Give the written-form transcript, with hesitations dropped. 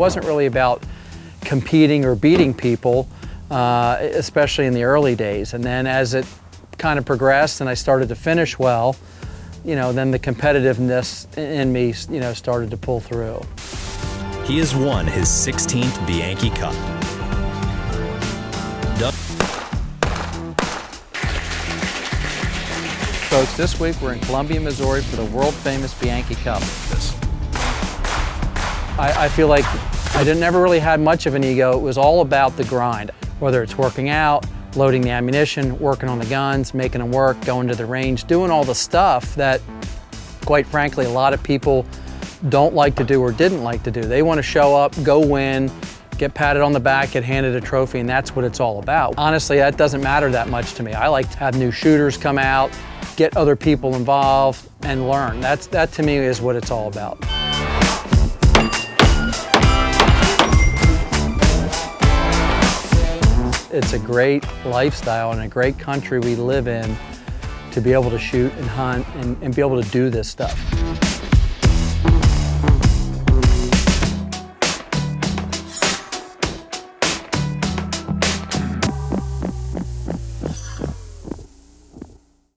wasn't really about competing or beating people, especially in the early days. And then as it kind of progressed and I started to finish well, then the competitiveness in me, started to pull through. He has won his 16th Bianchi Cup. Folks, this week we're in Columbia, Missouri for the world-famous Bianchi Cup. I feel like I never really had much of an ego. It was all about the grind, whether it's working out, loading the ammunition, working on the guns, making them work, going to the range, doing all the stuff that, quite frankly, a lot of people don't like to do or didn't like to do. They want to show up, go win, get patted on the back, get handed a trophy, and that's what it's all about. Honestly, that doesn't matter that much to me. I like to have new shooters come out, get other people involved, and learn. That to me is what it's all about. It's a great lifestyle and a great country we live in to be able to shoot and hunt and be able to do this stuff.